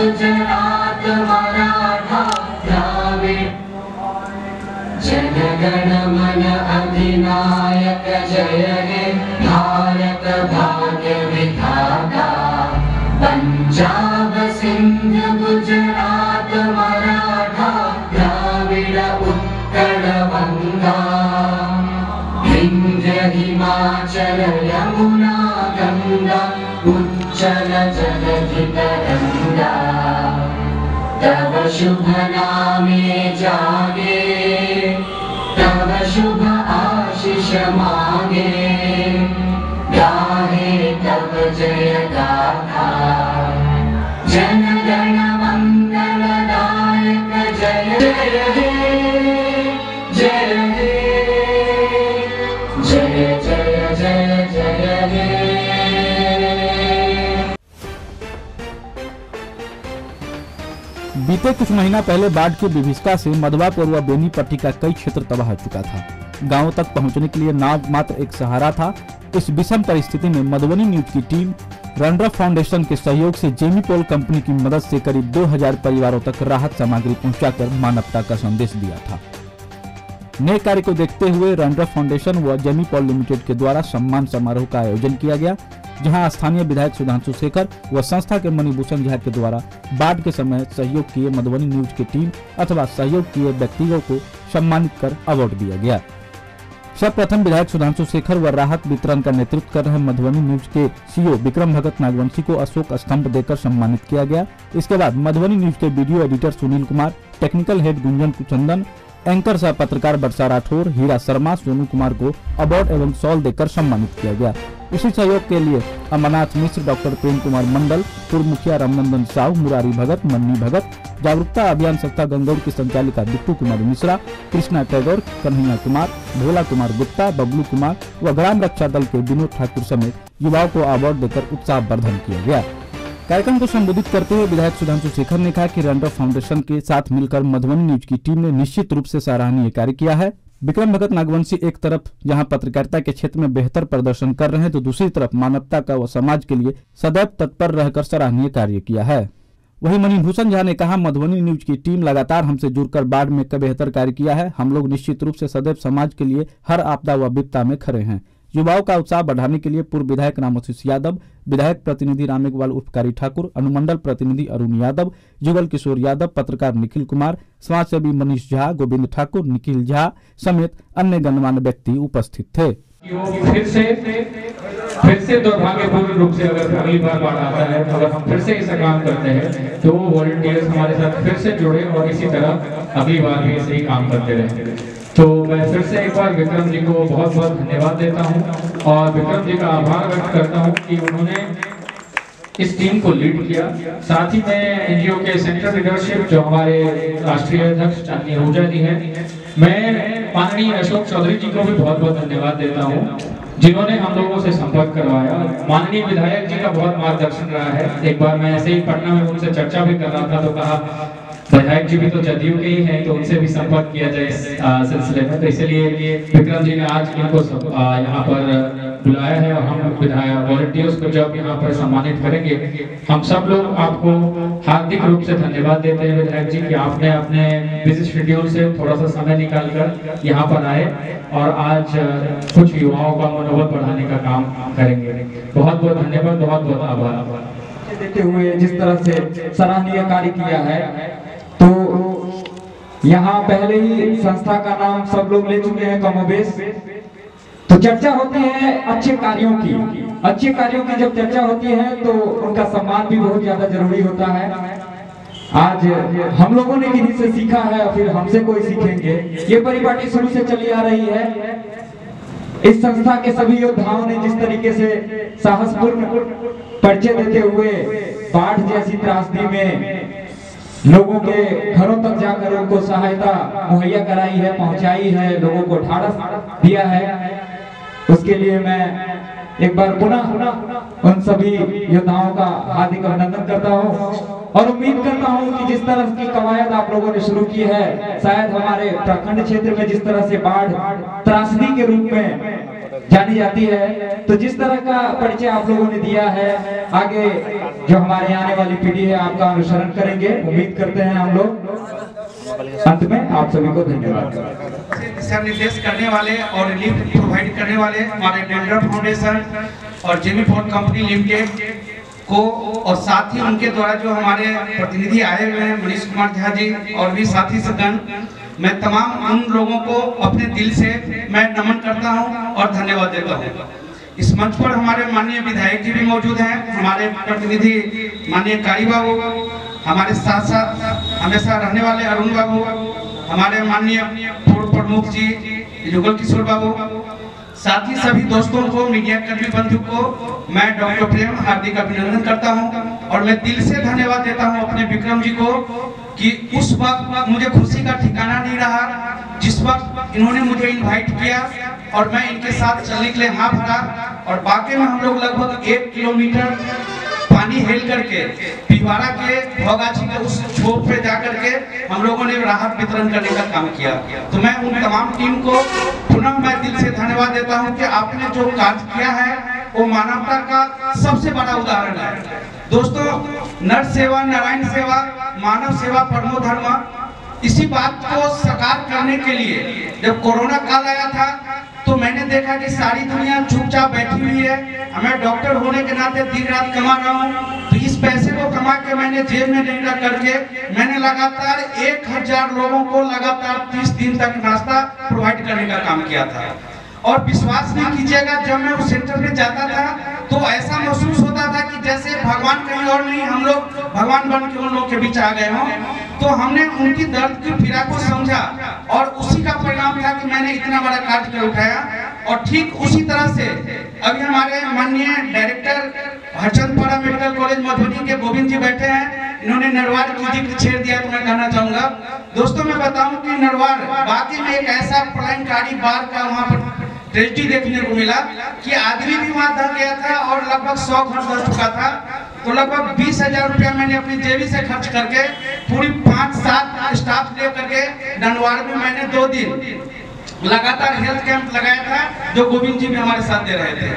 गुजरात मराठा द्राविड जनगण मन अधिनायक जय हे भारत भाग्य विधाता पंजाब सिंध गुजरात मराठा द्राविड उत्कल गंगा विंध्य हिमाचल यमुना गंगा उच्चल जलधि तरंगा तव शुभ नामे जागे तव शुभ आशीष मांगे गाहे तव जय गाथा जन गण मंगलदायक जय जय हे जय हे जय जय जय जय हे। बीते कुछ महीना पहले बाढ़ की विभीषिका से मधवापुर व बेनीपट्टी का कई क्षेत्र तबाह हो चुका था। गांवों तक पहुंचने के लिए नाव मात्र एक सहारा था। इस विषम परिस्थिति में मधुबनी न्यूज की टीम रनरअप फाउंडेशन के सहयोग से जेमी पोल कंपनी की मदद से करीब 2000 परिवारों तक राहत सामग्री पहुंचाकर मानवता का संदेश दिया था। नए कार्य को देखते हुए रनरअप फाउंडेशन व जेमी पोल लिमिटेड के द्वारा सम्मान समारोह का आयोजन किया गया, जहां स्थानीय विधायक सुधांशु शेखर व संस्था के मणिभूषण झा के द्वारा बाढ़ के समय सहयोग किए मधुबनी न्यूज की टीम अथवा सहयोग किए व्यक्तियों को सम्मानित कर अवार्ड दिया गया। सर्वप्रथम विधायक सुधांशु शेखर व राहत वितरण का नेतृत्व कर रहे मधुबनी न्यूज के सीईओ विक्रम भगत नागवंशी को अशोक स्तंभ देकर सम्मानित किया गया। इसके बाद मधुबनी न्यूज के video editor Sunil Kumar, technical head Gunjan Chandan, anchor सह पत्रकार वर्षा राठौर, हीरा शर्मा, सोनू कुमार को अवार्ड एवं शॉल देकर सम्मानित किया गया। इसी सहयोग के लिए अमरनाथ मिश्र, डॉक्टर प्रेम कुमार मंडल, पूर्व मुखिया रामनंदन साहू, मुरारी भगत, मन्नी भगत, जागरूकता अभियान संस्था गंगौर की संचालिका बिट्टू कुमारी मिश्रा, कृष्णा टैगोर, कन्हैया कुमार, भोला कुमार गुप्ता, बबलू कुमार व ग्राम रक्षा दल के विनोद ठाकुर समेत युवाओं को अवार्ड देकर उत्साहवर्धन किया गया। कार्यक्रम को संबोधित करते हुए विधायक सुधांशु शेखर ने कहा कि रनरअप फाउंडेशन के साथ मिलकर मधुबनी न्यूज की टीम ने निश्चित रूप से सराहनीय कार्य किया है। विक्रम भगत नागवंशी एक तरफ जहां पत्रकारिता के क्षेत्र में बेहतर प्रदर्शन कर रहे हैं, तो दूसरी तरफ मानवता का व समाज के लिए सदैव तत्पर रहकर सराहनीय कार्य किया है। वहीं मणिभूषण झा ने कहा, मधुबनी न्यूज की टीम लगातार हमसे जुड़कर बाढ़ में बेहतर कार्य किया है। हम लोग निश्चित रूप से सदैव समाज के लिए हर आपदा व विपदा में खड़े हैं। युवाओं का उत्साह बढ़ाने के लिए पूर्व विधायक रामाशीष यादव, विधायक प्रतिनिधि रामेगवाल उर्फकारी ठाकुर, अनुमंडल प्रतिनिधि अरुण यादव, जुगल किशोर यादव, पत्रकार निखिल कुमार, समाजसेवी मनीष झा, गोविंद ठाकुर, निखिल झा समेत अन्य गणमान्य व्यक्ति उपस्थित थे। फिर से दुर्भाग्यपूर्ण रूप से अगर अगली बार बाढ़ आता है, अगर हम फिर से ऐसा काम करते हैं तो वॉलंटियर्स हमारे साथ फिर से जुड़े और इसी तरह अगली बार भी ऐसे ही काम करते रहे। तो मैं फिर से एक बार विक्रम जी को बहुत बहुत धन्यवाद देता हूं और विक्रम जी का आभार व्यक्त करता हूं कि उन्होंने इस टीम को लीड किया। साथ ही मैं एनजीओ के सेंट्रल लीडरशिप जो हमारे राष्ट्रीय अध्यक्ष चांदनी आहूजा जी हैं, मैं माननीय अशोक चौधरी जी को भी बहुत बहुत धन्यवाद देता हूं जिन्होंने हम लोगों से संपर्क करवाया। माननीय विधायक जी का बहुत मार्गदर्शन रहा है। एक बार मैं ऐसे ही पटना में उनसे चर्चा भी कर रहा था तो कहा विधायक जी भी तो जदयू के ही हैं, तो उनसे भी संपर्क किया जाए इस सिलसिले में। तो इसलिए विक्रम जी ने आज इनको यहाँ पर बुलाया है और हम विधायक वॉलंटियर्स को जब यहाँ पर सम्मानित करेंगे, हम सब लोग आपको हार्दिक रूप से धन्यवाद देते हैं विधायक जी कि आपने अपने बिजी शेड्यूल से थोड़ा सा समय निकालकर यहाँ पर आए और आज कुछ युवाओं का मनोबल बढ़ाने का काम करेंगे। बहुत बहुत धन्यवाद, बहुत बहुत आभार। देते हुए जिस तरह से सराहनीय कार्य किया है, तो यहाँ पहले ही संस्था का नाम सब लोग ले चुके हैं कमोबेश। तो चर्चा होती है अच्छे कार्यों की, अच्छे कार्यों की जब चर्चा होती है तो उनका सम्मान भी बहुत ज्यादा जरूरी होता है। आज हम लोगों ने किन्हीं से सीखा है और फिर हमसे कोई सीखेंगे। ये परिपाटी शुरू से चली आ रही है। इस संस्था के सभी योद्धाओं ने जिस तरीके से साहसपूर्ण परिचय देते हुए बाढ़ जैसी त्रासदी में लोगों के घरों तक जाकर उनको सहायता मुहैया कराई है, पहुंचाई है, लोगों को ढाढ़स दिया है, उसके लिए मैं एक बार पुनः उन सभी योद्धाओं का हार्दिक अभिनंदन करता हूं और उम्मीद करता हूं कि जिस तरह की कवायद आप लोगों ने शुरू की है, शायद हमारे प्रखंड क्षेत्र में जिस तरह से बाढ़ त्रासदी के रूप में जानी जाती है। तो जिस तरह का परिचय आप लोगों ने दिया है, आगे जो हमारे आने वाली पीढ़ी है आपका अनुसरण करेंगे, उम्मीद करते हैं हम लोग। अंत में आप सभी को धन्यवाद। दिशा निर्देश करने वाले और रिलीफ प्रोवाइड करने वाले हमारे डेंड्रफ फाउंडेशन और जेमी फोर्ड कंपनी लिमिटेड को, और साथ ही उनके द्वारा जो हमारे प्रतिनिधि आए हुए हैं मनीष कुमार झा जी और भी साथी सदन, मैं तमाम उन लोगों को अपने दिल से मैं नमन करता हूं और धन्यवाद देता हूं। इस मंच पर हमारे माननीय विधायक जी भी मौजूद हैं, हमारे प्रतिनिधि माननीय कारी बाबू, हमारे साथ साथ हमेशा रहने वाले अरुण बाबू, हमारे माननीय पूर्व प्रमुख जी युगल किशोर बाबू, साथ ही सभी दोस्तों को, मीडिया कर्मी बंधु को मैं डॉक्टर प्रेम हार्दिक अभिनंदन करता हूं और मैं दिल से धन्यवाद देता हूं अपने विक्रम जी को कि उस वक्त मुझे खुशी का ठिकाना नहीं रहा जिस वक्त इन्होंने मुझे इनवाइट किया और मैं इनके साथ चलने के लिए हाँ भरा, और बाकी में हम लोग लगभग 1 किलोमीटर पानी हेल करके पिवारा के भोगाची के उस छोर पे जाकर के हम लोगों ने राहत वितरण करने का काम किया। तो मैं उन तमाम टीम को पुनः मैं दिल से धन्यवाद देता हूं कि आपने जो कार्य किया है वो मानवता का सबसे बड़ा उदाहरण है। दोस्तों, नर सेवा नारायण सेवा मानव सेवा परमो धर्म, इसी बात को साकार करने के लिए जब कोरोना काल आया था तो मैंने देखा कि सारी दुनिया चुपचाप बैठी हुई है। मैं डॉक्टर होने के नाते दिन रात कमा रहा हूँ, तो इस पैसे को कमा के मैंने जेब में नहीं रख करके मैंने लगातार 1000 लोगों को लगातार 30 दिन तक नाश्ता प्रोवाइड करने का काम किया था। और विश्वास नहीं कीजिएगा, जब मैं उस सेंटर में जाता था तो ऐसा महसूस होता था कि जैसे भगवान कहीं और नहीं, हम लोग भगवान बन के उन लोगों के बीच आ गए हों। तो हमने उनकी दर्द की पीड़ा को समझा और उसी का परिणाम था कि मैंने इतना बड़ा कार्य कर उठाया। और ठीक उसी तरह से अभी हमारे माननीय डायरेक्टर हरचंदपुरा मेडिकल कॉलेज मधुबनी के गोविंद जी बैठे हैं, इन्होंने नरवार की जिक्र छेड़ दिया तो मैं कहना चाहूंगा दोस्तों, मैं बताऊं कि नरवार वाकई में एक ऐसा प्रलयकारी बाढ़ का वहाँ पर ट्रेजेडी देखने को मिला कि आदमी भी वहाँ दह गया था और लगभग 100 घर दह चुका था। तो लगभग 20,000 रुपया मैंने अपनी जेबी से खर्च करके पूरी 5-7 स्टाफ ले करके नरवार में मैंने 2 दिन लगातार हेल्थ कैंप लगाया था, जो गोविंद जी भी हमारे साथ दे रहे थे।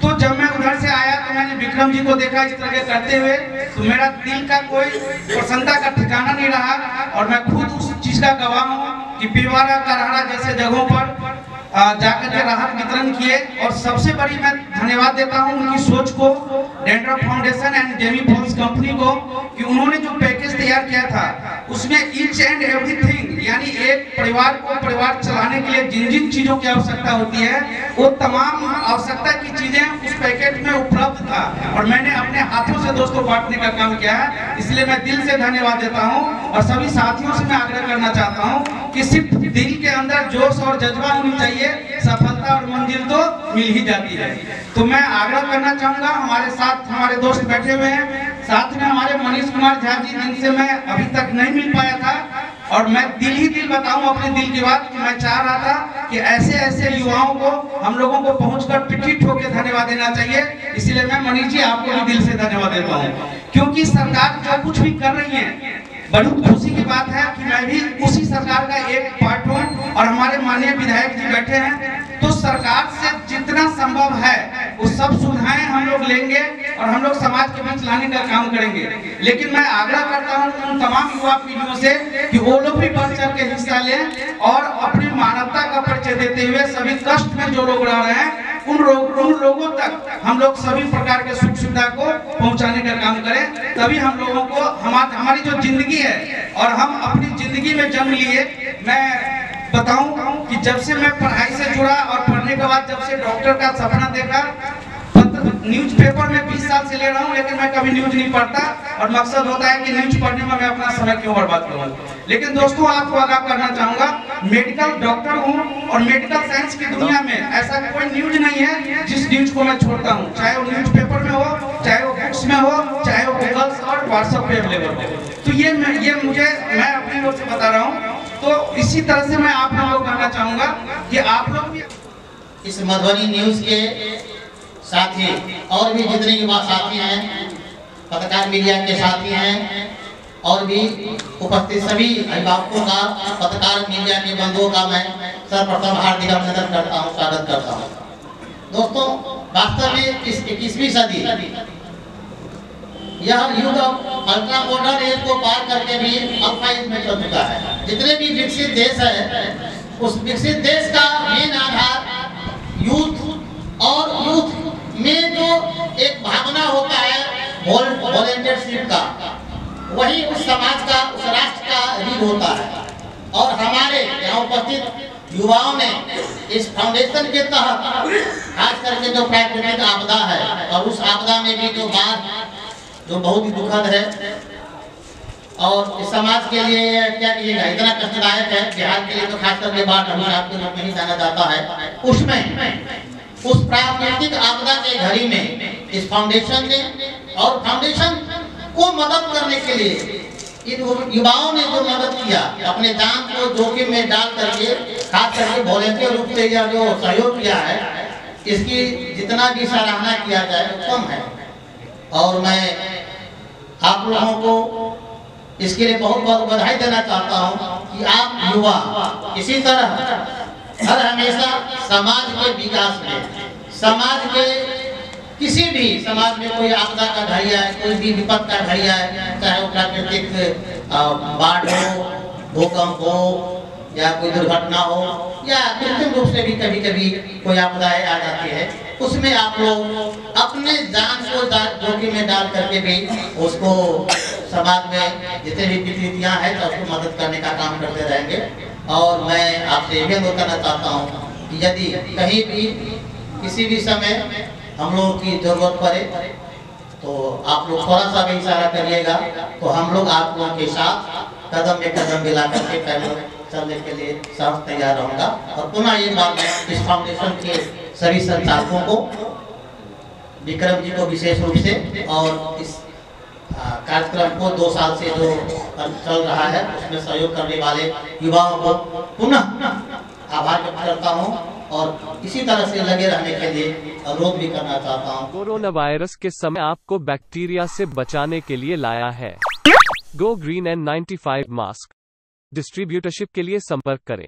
तो जब मैं उधर से आया तो मैंने विक्रम जी को देखा इस तरह करते हुए, तो मेरा दिल का कोई प्रसन्नता का ठिकाना नहीं रहा। और मैं खुद उस चीज का गवाह हूँ कि पिवारा करहाड़ा जैसे जगहों पर जाकर के राहत वितरण किए। और सबसे बड़ी मैं धन्यवाद देता हूं उनकी सोच को, dandruff foundation and Jamie Ford company को, कि उन्होंने जो पैकेज तैयार किया था उसमें ईच एंड एवरीथिंग, यानी एक परिवार को परिवार चलाने के लिए जिन जिन चीजों की आवश्यकता होती है वो तमाम आवश्यकता की चीजें उस पैकेज में उपलब्ध था। और मैंने अपने हाथों से दोस्तों बांटने का काम किया है, इसलिए मैं दिल से धन्यवाद देता हूँ। और सभी साथियों से मैं आग्रह करना चाहता हूँ कि सिर्फ दिल के अंदर जोश और जज्बा होनी चाहिए, सफलता और मंजिल तो मिल ही जाती है। तो मैं आग्रह करना चाहूंगा, हमारे साथ हमारे दोस्त बैठे हुए हैं, साथ में हमारे मनीष कुमार झा जी, जिनसे मैं अभी तक नहीं मिल पाया था। और मैं दिल ही दिल बताऊं अपने दिल की बात कि मैं चाह रहा था कि ऐसे ऐसे युवाओं को हम लोगों को पहुंचकर पिट्ठी ठोक के धन्यवाद देना चाहिए। इसलिए मैं मनीष जी आपको भी दिल से धन्यवाद देता हूँ, क्योंकि सरकार जो कुछ भी कर रही है, बड़ी खुशी की बात है कि मैं भी उसी सरकार का एक पार्ट हूँ। और हमारे माननीय विधायक जी बैठे हैं, तो सरकार से जितना संभव है वो सब सुविधाएं हम लोग लेंगे और हम लोग समाज के बीच लाने का काम करेंगे। लेकिन मैं आग्रह करता हूँ उन तमाम युवा पीढ़ियों से कि वो लोग भी बढ़ चढ़ के हिस्सा लें और अपनी मानवता का परिचय देते हुए सभी कष्ट में जो लोग रह रहे हैं उन लोगों तक हम लोग सभी प्रकार के सुख सुविधा को पहुंचाने का काम करें। तभी हम लोगों को हमारी जो जिंदगी है और हम अपनी जिंदगी में जन्म लिए, मैं बताऊं कि जब से मैं पढ़ाई से जुड़ा और पढ़ने के बाद जब से डॉक्टर का सपना देखा, न्यूज़पेपर में 20 साल से ले रहा हूं, लेकिन मैं कभी न्यूज नहीं पढ़ता। और मकसद होता है कि न्यूज पढ़ने में मैं अपना समय क्यों बर्बाद करूं। लेकिन दोस्तों आपको आगाह करना चाहूंगा, मेडिकल डॉक्टर हूं और मेडिकल साइंस की दुनिया में ऐसा कोई न्यूज नहीं है जिस न्यूज को मैं छोड़ता हूं, चाहे वो न्यूज़पेपर में हो, चाहे वो बुक्स में हो, चाहे वो गूगल और व्हाट्सएप पे अवेलेबल हो। तो ये मैं अपनी ओर से बता रहा हूँ। तो इसी तरह से मैं आप लोगों को कहना चाहूंगा कि आप लोग भी इस मधुबनी न्यूज के साथी और भी जितने युवा साथी हैं, पत्रकार मीडिया के साथी हैं और भी उपस्थित सभी अभिभावकों का, पत्रकार मीडिया के बंधुओं का मैं सर्वप्रथम हार्दिक अभिनंदन करता हूं, स्वागत करता हूं। दोस्तों, वास्तव में इस 21वीं सदी यह युग अल्ट्रा मॉडर्न एज को पार करके भी अल्फा एज में चल चुका है। जितने भी विकसित देश है, उस विकसित देश का मेन आधार यूथ और यूथ में जो एक भावना होता है वॉलंटियरशिप का, वही उस समाज का, उस राष्ट्र का रीढ़ होता है। और हमारे यहाँ उपस्थित युवाओं ने इस फाउंडेशन के तहत खास करके जो प्राकृतिक आपदा है, और उस आपदा में भी जो बात जो बहुत ही दुखद है और इस समाज के लिए क्या कहिएगा, इतना कष्टदायक है। बिहार के लिए तो खास करके बाढ़ अभिशाप के रूप में ही जाना जाता है। उसमें उस प्राकृतिक आपदा के घड़ी में इस फाउंडेशन ने और फाउंडेशन को मदद करने के लिए इन युवाओं ने जो मदद किया, अपने जान को जोखिम में डाल करके, खास करके वॉलंटियर रूप से यह जो सहयोग किया है, इसकी जितना भी सराहना किया जाए वो कम है। और मैं आप लोगों को इसके लिए बहुत बहुत बधाई देना चाहता हूं कि आप युवा इसी तरह हर हमेशा समाज के विकास में, समाज के किसी भी समाज में कोई आपदा का घड़ी है, कोई भी विपद का घड़ी है, चाहे वो प्राकृतिक बाढ़ हो, भूकंप हो या कोई दुर्घटना हो या कृत्रिम रूप से भी कभी कभी कोई आपदाएं आ जाती है, उसमें आप लोग अपने जान को जोखिम में डाल करके भी उसको समाज में जितने भी विकृतियां हैं तो उसको मदद करने का काम करते रहेंगे। और मैं आपसे ये अनुरोध करना चाहता हूँ कि यदि कहीं भी किसी भी समय हम लोगों की जरूरत पड़े तो आप लोग थोड़ा सा भी इशारा करिएगा, तो हम लोग आप लोगों के साथ कदम में कदम मिला करके पहले चलने के लिए सब तैयार रहूंगा। और पुनः एक बार मैं इस फाउंडेशन के सभी संचालकों को, विक्रम जी को विशेष रूप से, और इस कार्यक्रम को 2 साल से जो चल रहा है उसमें सहयोग करने वाले युवाओं को पुनः आभार व्यक्त करता हूं और इसी तरह से लगे रहने के लिए अनुरोध भी करना चाहता हूं। कोरोना वायरस के समय आपको बैक्टीरिया से बचाने के लिए लाया है go green N95 mask. Distributorship के लिए संपर्क करें।